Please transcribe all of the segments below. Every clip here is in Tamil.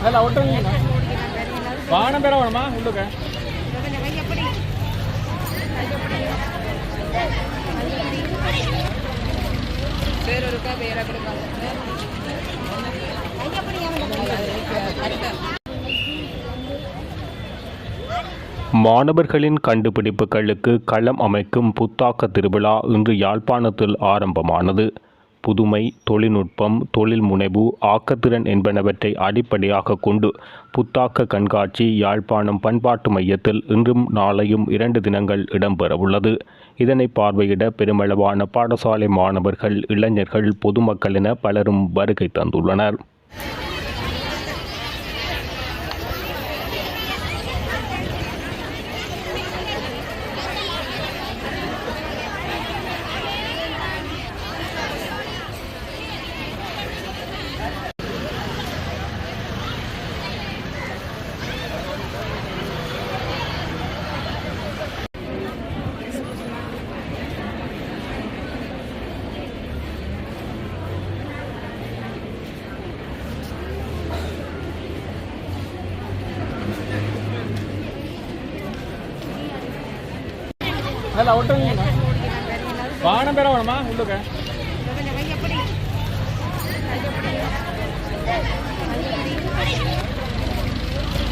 ಅಲ್ಲ ಔಟ್ ಬಾಣ ಬೇರೆ ಅವಣಮ್ಮ ಹುಡುಗ ಬೇರೆಯವ್ರಿಗೆ ಬೇರೆ மாணவர்களின் கண்டுபிடிப்புகளுக்கு களம் அமைக்கும் புத்தாக்க திருவிழா இன்று யாழ்ப்பாணத்தில் ஆரம்பமானது. புதுமை, தொழில்நுட்பம், தொழில் முனைவு, ஆக்கத்திறன் என்பனவற்றை அடிப்படையாக கொண்டு புத்தாக்க கண்காட்சி யாழ்ப்பாணம் பண்பாட்டு மையத்தில் இன்றும் நாளையும் 2 தினங்கள் இடம்பெறவுள்ளது. இதனை பார்வையிட பெருமளவான பாடசாலை மாணவர்கள், இளைஞர்கள், பொதுமக்கள் என பலரும் வருகை தந்துள்ளனர். ಅಲ್ಲ ಔಟ್ ಬಾಣ ಬೇರೆ ಅವಣಮ್ಮ ಹುಡುಗ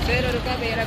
ಬೇರೆಯವ್ರಿಗೆ ಬೇರೆ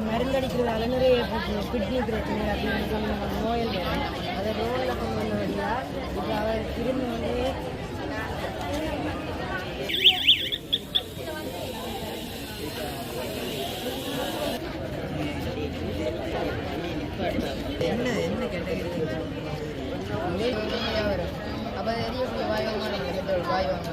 மருந்தடிக்கிறதால நிறைய கிட்னி பிரச்சனை அப்படின்னு சொல்லி நோயல் வரும். அதை ரோலில் கொண்டு வந்த வழியாக இப்போ அவர் திரும்பி வந்து என்ன என்ன கேட்டகரி வரும். அப்போ எரியக்கூடிய வாய் வாங்க வாய் வாங்க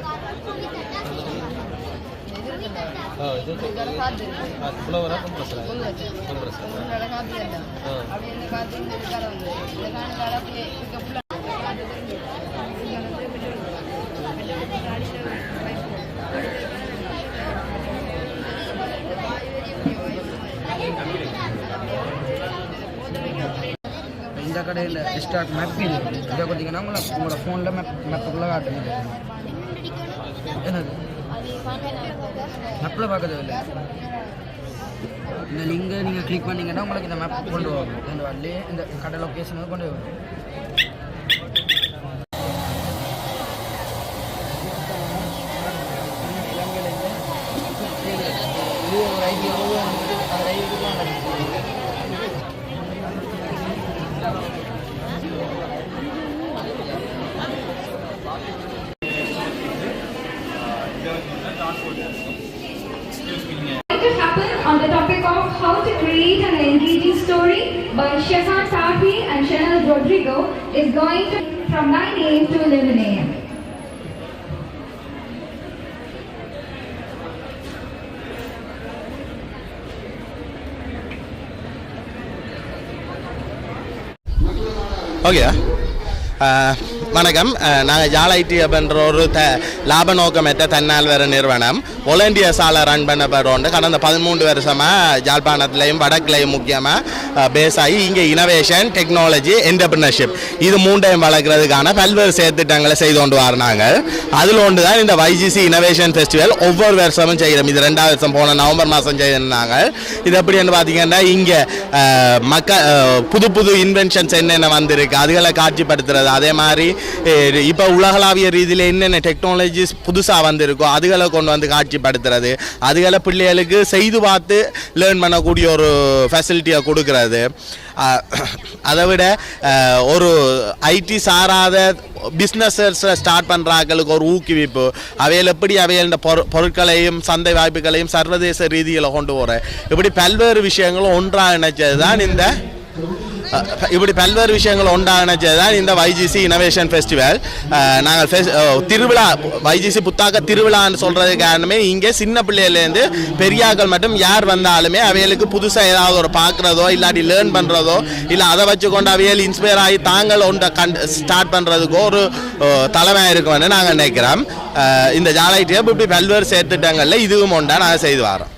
அப்படி இந்த கடையில் ஸ்டாக் மேப் இது இதை பார்த்தீங்கன்னா உங்களோட ஃபோனில் மேப்புக்குள்ளே காட்டுங்க. என்னது மேப்பில் பார்க்க தேவையில்லை. இந்த லிங்கை நீங்கள் கிளிக் பண்ணிங்கன்னா உங்களுக்கு இந்த மேப் கொண்டு வரும். இந்த வரலே இந்த கடை லொக்கேஷனுக்கு கொண்டு வரும். On the topic of how to create an engaging story by Shefan Safi and Chanel Rodrigo is going to from 9 a.m. to 11 a.m. Okay வணக்கம். நாங்கள் ஜாலைடி அப்படின்ற ஒரு லாப நோக்கமற்ற தன்னால்வர நிறுவனம் ஒலண்டியர்ஸால் ரன் பண்ணப்படுறோம். கடந்த 13 வருஷமாக ஜாழ்ப்பாணத்துலேயும் வடக்குலையும் முக்கியமாக பேஸ் ஆகி இங்கே இனோவேஷன், டெக்னாலஜி, என்டர்பிரினர்ஷிப் இது மூன்றையும் வளர்க்குறதுக்கான பல்வேறு செயற்திட்டங்களை செய்து கொண்டு வராங்க. அதில் ஒன்று தான் இந்த YGC இனோவேஷன் ஃபெஸ்டிவல் ஒவ்வொரு வருஷமும் செய்கிறோம். இது 2வது வருஷம் போன நவம்பர் மாதம் செய்திருந்தாங்க. இது எப்படின்னு பார்த்தீங்கன்னா இங்கே புது புது இன்வென்ஷன்ஸ் என்னென்ன வந்திருக்கு அதுகளை காட்சிப்படுத்துறது, அதே மாதிரி இப்போ உலகளாவிய ரீதியில் என்னென்ன டெக்னாலஜிஸ் புதுசாக வந்திருக்கோ அதுகளை கொண்டு வந்து காட்சிப்படுத்துறது, அதுகளை பிள்ளைகளுக்கு செய்து பார்த்து லேர்ன் பண்ணக்கூடிய ஒரு ஃபெசிலிட்டியை கொடுக்கறது. அதை விட ஒரு ஐடி சாராத பிஸ்னஸை ஸ்டார்ட் பண்ணுறாங்களுக்கு ஒரு ஊக்குவிப்பு, அவையில் எப்படி அவையில் பொருட்களையும் சந்தை வாய்ப்புகளையும் சர்வதேச ரீதியில் கொண்டு போகிற இப்படி பல்வேறு விஷயங்களும் ஒன்றாக இணைச்சது தான் இந்த YGC இனோவேஷன் ஃபெஸ்டிவல். நாங்கள் திருவிழா YGC புத்தாக்க திருவிழான்னு சொல்கிறது காரணமே இங்கே சின்ன பிள்ளையிலேருந்து பெரியாக்கள் மட்டும் யார் வந்தாலுமே அவைகளுக்கு புதுசாக ஏதாவது ஒரு பார்க்குறதோ இல்லாட்டி லேர்ன் பண்ணுறதோ இல்லை அதை வச்சு கொண்டு அவைகள் இன்ஸ்பயர் ஆகி தாங்கள் ஒன்றை ஸ்டார்ட் பண்ணுறதுக்கோ ஒரு தலைமையாக இருக்கும்னு நாங்கள் நினைக்கிறோம். இந்த ஜாலைட்டியை இப்படி பல்வேறு சேர்த்துட்டங்களில் இதுவும் ஒன்றா நாங்கள் செய்து வரோம்.